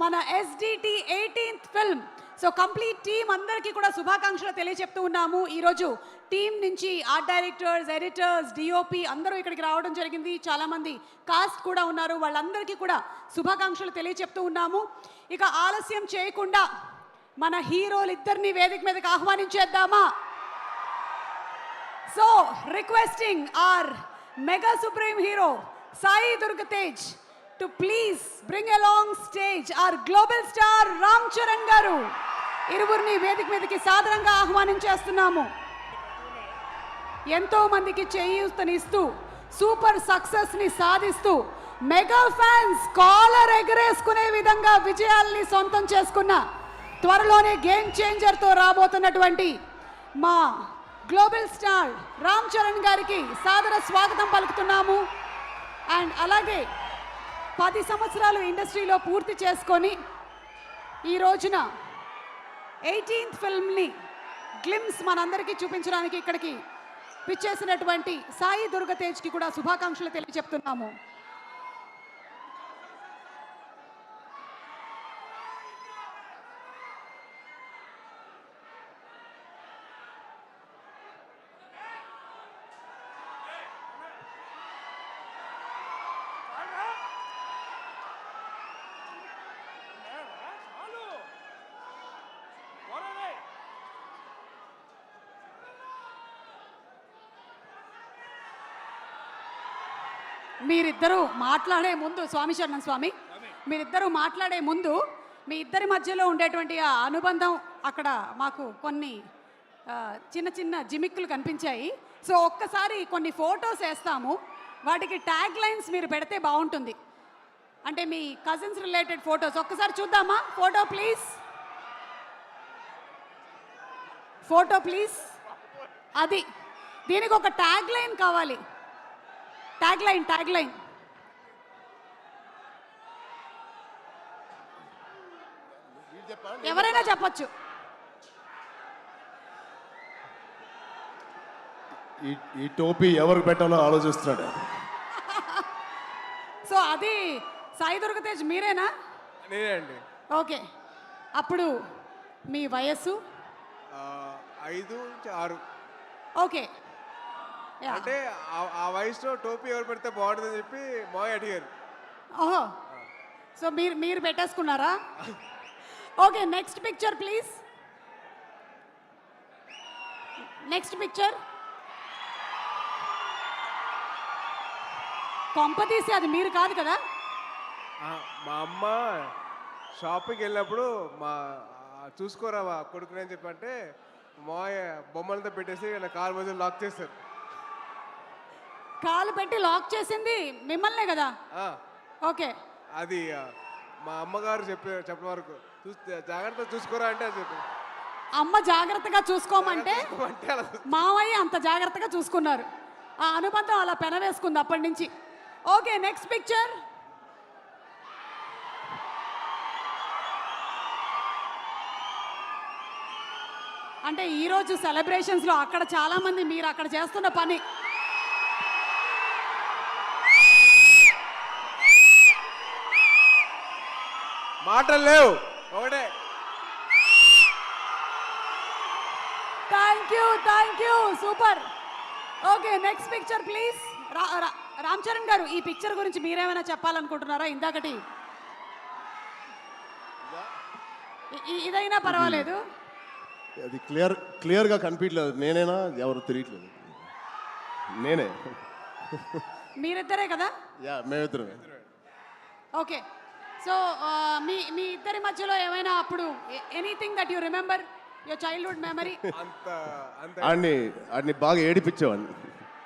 మన SDT 18th film. So complete team అందరికీ కూడా శుభాకాంక్షలు తెలియజెప్తూ ఉన్నాము. ఈరోజు టీమ్ నుంచి ఆర్ట్ డైరెక్టర్స్, ఎడిటర్స్, డిఓపి అందరూ ఇక్కడికి రావడం జరిగింది. చాలామంది కాస్ట్ కూడా ఉన్నారు. వాళ్ళందరికీ కూడా శుభాకాంక్షలు తెలియజెప్తూ ఉన్నాము. ఇక ఆలస్యం చేయకుండా మన హీరోలు ఇద్దరిని వేదిక మీదకి ఆహ్వానించేద్దామా? So requesting our mega supreme hero Sai Durga Tej to please bring along stage our global star Ram Charan గారు. ఇరువురిని వేదిక మీదకి సాదరంగా ఆహ్వానించేస్తున్నాము. ఎంతో మందికి చేయూతనిస్తూ సూపర్ సక్సెస్ ని సాధిస్తూ మెగా ఫ్యాన్స్ కాలర్ ఎగరేసుకునే విధంగా విజయాల్ని సొంతం చేసుకున్న త్వరలోనే గేమ్ చేంజర్ తో రాబోతున్నటువంటి మా గ్లోబల్ స్టార్ రామ్ చరణ్ గారికి సాదర స్వాగతం పలుకుతున్నాము. అండ్ అలాగే 10 సంవత్సరాలు ఇండస్ట్రీలో పూర్తి చేసుకొని ఈ రోజున 18th ఫిల్మ్ని గ్లిమ్స్ మనందరికీ చూపించడానికి ఇక్కడికి పిచ్చేసినటువంటి సాయి దుర్గ తేజ్కి కూడా శుభాకాంక్షలు తెలియజెప్తున్నాము. మీరిద్దరూ మాట్లాడే ముందు స్వామి శరణం స్వామి, మీరిద్దరూ మాట్లాడే ముందు మీ ఇద్దరి మధ్యలో ఉండేటువంటి ఆ అనుబంధం అక్కడ మాకు కొన్ని చిన్న చిన్న జిమిక్కులు కనిపించాయి. సో ఒక్కసారి కొన్ని ఫొటోస్ వేస్తాము, వాటికి ట్యాగ్ లైన్స్ మీరు పెడితే బాగుంటుంది. అంటే మీ కజిన్స్ రిలేటెడ్ ఫొటోస్ ఒక్కసారి చూద్దామా? Photo please, photo please. అది దీనికి ఒక ట్యాగ్ లైన్ కావాలి. ట్యాగ్ లైన్ ఎవరైనా చెప్పొచ్చు. ఈ టోపీ ఎవరికి పెట్టాలో ఆలోచిస్తున్నాడు. సో అది సాయి దుర్గ తేజ్ మీరేనా? నేనే అండి. ఓకే, అప్పుడు మీ వయస్సు 5 నుంచి 6. ఓకే, అంటే ఆ వయసులో టోపీ ఎవరు పెడితే బాగుంటుందని చెప్పి మాయ అడిగారు. ఓహో, సో మీరు పెట్టేసుకున్నారా? Okay, next picture please. Next picture. కొంపతీసి అది మీరు కాదు కదా? మా అమ్మ షాపింగ్కి వెళ్ళినప్పుడు చూసుకోరా కొడుకుని అని చెప్పంటే మాయ బొమ్మలతో పెట్టేసి నా కాలు మధ్యలో లాక్ చేస్తారు. కాలు పెట్టి లాక్ చేసింది మిమ్మల్నే కదా? ఓకే, అది మా అమ్మగారు చెప్పిన వరకు జాగ్రత్తగా చూసుకోరా అంటే అది చెప్పి అమ్మ జాగ్రత్తగా చూసుకోమంటే మావయ్య అంత జాగ్రత్తగా చూసుకున్నారు. ఆ అనుబంధం అలా పెనవేసుకుంది అప్పటి నుంచి. Okay, next picture. అంటే ఈరోజు సెలబ్రేషన్స్లో అక్కడ చాలామంది మీరు అక్కడ చేస్తున్న పని మాటలు లేవు ఒకటే. Thank you super. Okay, next picture please. Ram Charan గారు, ఈ పిక్చర్ గురించి మీరేమైనా చెప్పాలనుకుంటున్నారా? ఇందాకటి ఇదైనా పర్వాలేదు. అది క్లియర్గా కనిపించలేదు. నేనేనా ఎవరు తెలియట్లేదు. నేనే. మీరిద్దరే కదా? యా, మేమిద్దరం. ఓకే, సో మీ ఇద్దరి మధ్యలో ఏమైనా అప్పుడు anything that you remember your childhood memory? ఆడిని బాగా ఏడిపించేవాడిని.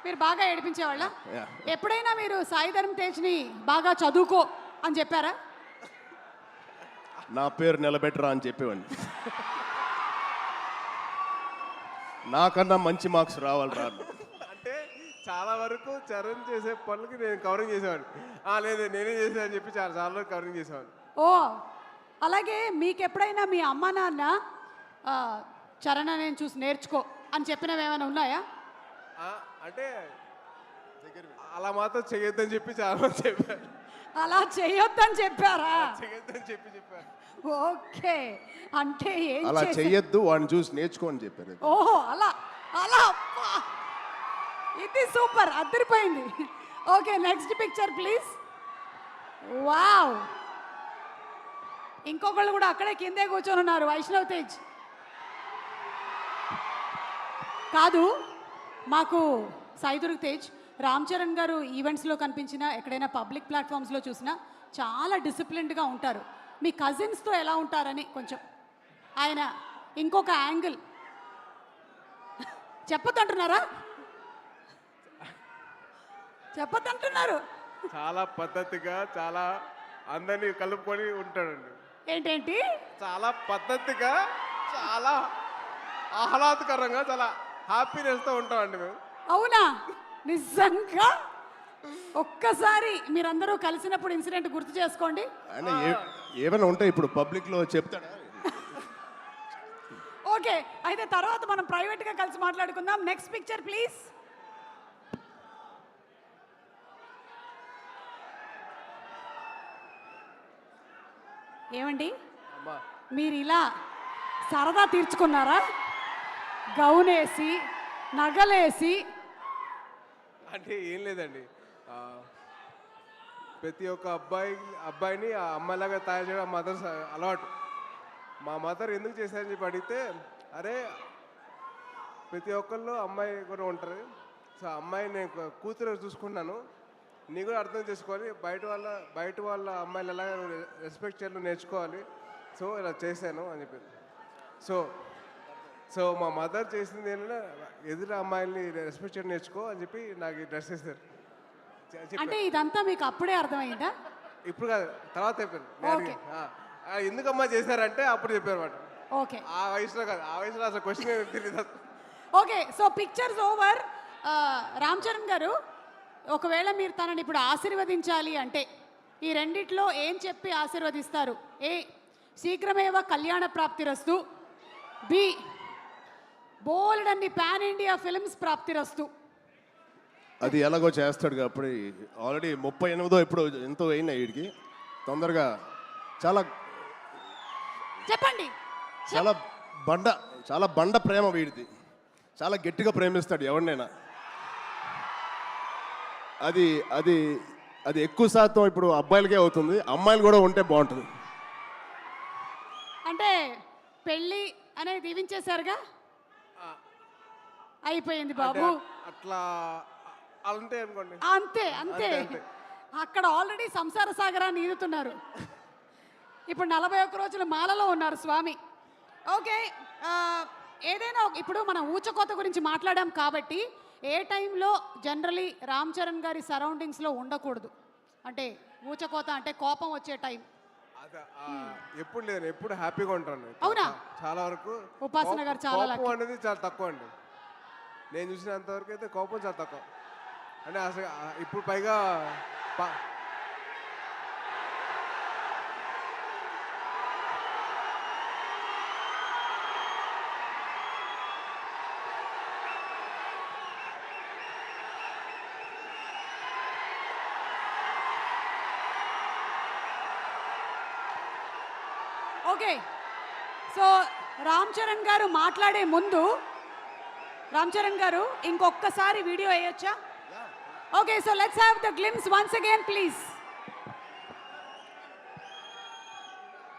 మీరు బాగా ఏడిపించేవాళ్ళ? ఎప్పుడైనా మీరు సాయి ధరమ్ తేజ్ని బాగా చదువుకో అని చెప్పారా? నా పేరు నిలబెట్టరా అని చెప్పేవాడిని. నాకన్నా మంచి మార్క్స్ రావాలి రా. అంటే చాలా వరకు చరణ్ చేసే పనులకి నేను కవరింగ్ చేసేవాడిని. లేదు నేనే చేసా అని చెప్పి చాలా వరకు కవరింగ్ చేసేవాడిని. ఓ, అలాగే మీకు ఎప్పుడైనా మీ అమ్మ నాన్న చరణ్ నేను చూసి నేర్చుకో అని చెప్పినవి ఏమైనా ఉన్నాయా? అంటే అలా మాత్రం చేయొద్దని చెప్పి చాలా మంది చెప్పారు. అలా చేయొద్దని చెప్పారా? చేయొద్దని చెప్పారు. ఓకే, అంటే ఏం అలా చేశా- చెయ్యొద్దు, వాడిని చూసి నేర్చుకో అని చెప్పారు. ఓహో, అలా అలా అబ్బా. ఇది సూపర్, అద్దరిపోయింది. Okay, next picture please. Wow, ఇంకొకళ్ళు కూడా అక్కడే కిందే కూర్చొని ఉన్నారు. వైష్ణవ్ తేజ్ కాదు, మాకు సైదుర్గ్ తేజ్. రామ్ చరణ్ గారు ఈవెంట్స్లో కనిపించినా, ఎక్కడైనా పబ్లిక్ ప్లాట్ఫామ్స్లో చూసినా చాలా డిసిప్లిన్డ్గా ఉంటారు. మీ కజిన్స్తో ఎలా ఉంటారని కొంచెం ఆయన ఇంకొక యాంగిల్ చెప్పొద్దంటున్నారా? చెప్పొద్దంటున్నారు. చాలా పద్ధతిగా, చాలా అందరినీ కలుపుకొని ఉంటాడండి. ఏంటేంటి? చాలా పద్ధతిగా, చాలా ఆహ్లాదకరంగా, చాలా హ్యాపీనెస్తో ఉంటామండి మేము. అవునా? నిజంగా ఒక్కసారి మీరందరూ కలిసినప్పుడు ఇన్సిడెంట్ గుర్తు చేసుకోండి. ఆయన ఏమైనా ఉంటే ఇప్పుడు పబ్లిక్లో చెప్తాడా? ఓకే, అయితే తర్వాత మనం ప్రైవేట్గా కలిసి మాట్లాడుకుందాం. Next picture please. ఏమండి, అమ్మా, మీరు ఇలా సరదా తీర్చుకున్నారా? గౌనేసి, నగలేసి. అంటే ఏం లేదండి, ప్రతి ఒక్క అబ్బాయిని ఆ అమ్మాయిలాగా తయారు చేయడం మదర్ అలవాటు. మా మదర్ ఎందుకు చేశారని చెప్పి అడిగితే, అరే ప్రతి ఒక్కళ్ళు అమ్మాయి కూడా ఉంటారు, సో అమ్మాయి నేను కూతురు చూసుకున్నాను, నీ కూడా అర్థం చేసుకోవాలి, బయట వాళ్ళ అమ్మాయిలు ఎలా రెస్పెక్ట్ చేయాలో నేర్చుకోవాలి, సో ఇలా చేశాను అని చెప్పింది. సో మా మదర్ చేసింది ఏంటంటే, ఎదురు అమ్మాయిల్ని రెస్పెక్ట్ చేయడం నేర్చుకో అని చెప్పి నాకు ఈ డ్రెస్ చేశారు. అంటే ఇదంతా మీకు అప్పుడే అర్థమైందా? ఇప్పుడు కాదు, తర్వాత చెప్పారు. ఓకే. ఎందుకమ్మా చేశారంటే అప్పుడు చెప్పారు అన్నమాట. ఓకే, ఆ వయసులో కాదు, ఆ వయసులో అసలు క్వశ్చన్ తెలియదు. Okay. So pictures over. Ram Charan గారు, ఒకవేళ మీరు తనని ఇప్పుడు ఆశీర్వదించాలి అంటే ఈ రెండిట్లో ఏం చెప్పి ఆశీర్వదిస్తారు? ఏ, శీఘ్రమేవ కళ్యాణ ప్రాప్తిరస్తు. బి, బోల్డ్ పాన్ ఇండియా ఫిల్మ్స్ ప్రాప్తిరస్తు. అది ఎలాగో చేస్తాడు కాబట్టి. ఆల్రెడీ 38 ఇప్పుడు ఎంతో అయినా వీడికి. తొందరగా చాలా చెప్పండి. చాలా బండ ప్రేమ వీడిది. చాలా గట్టిగా ప్రేమిస్తాడు ఎవరినైనా. అది అది అది ఎక్కువ శాతం ఇప్పుడు అబ్బాయిలకే అవుతుంది, అమ్మాయిలు కూడా ఉంటే బాగుంటుంది. అంటే పెళ్ళి అనేది దీవించేశారుగా, అయిపోయింది బాబు. అట్లా అంతే అనుకోండి. అంతే అంతే. అక్కడ ఆల్రెడీ సంసార సాగరాన్ని ఈదుతున్నారు. ఇప్పుడు 41 రోజుల మాలలో ఉన్నారు స్వామి. ఓకే, ఏదైనా ఇప్పుడు మనం ఊచకోత గురించి మాట్లాడాం కాబట్టి, ఏ టైంలో జనరలీ రామ్ చరణ్ గారి సరౌండింగ్స్లో ఉండకూడదు? అంటే ఊచకోత అంటే కోపం వచ్చే టైం. ఎప్పుడు లేదు, ఎప్పుడు హ్యాపీగా ఉంటాను. అవునా? చాలా వరకు ఉపాసన గారు చాలా కోపం lucky. అనేది చాలా తక్కువ అండి. నేను చూసినంత వరకు అయితే కోపం చాలా తక్కువ. అంటే అసలు ఇప్పుడు పైగా ఓకే, సో రామ్ చరణ్ గారు మాట్లాడే ముందు, రామ్ చరణ్ గారు ఇంకొకసారి వీడియో వేయొచ్చా? Okay, so let's have the glimpse once again please.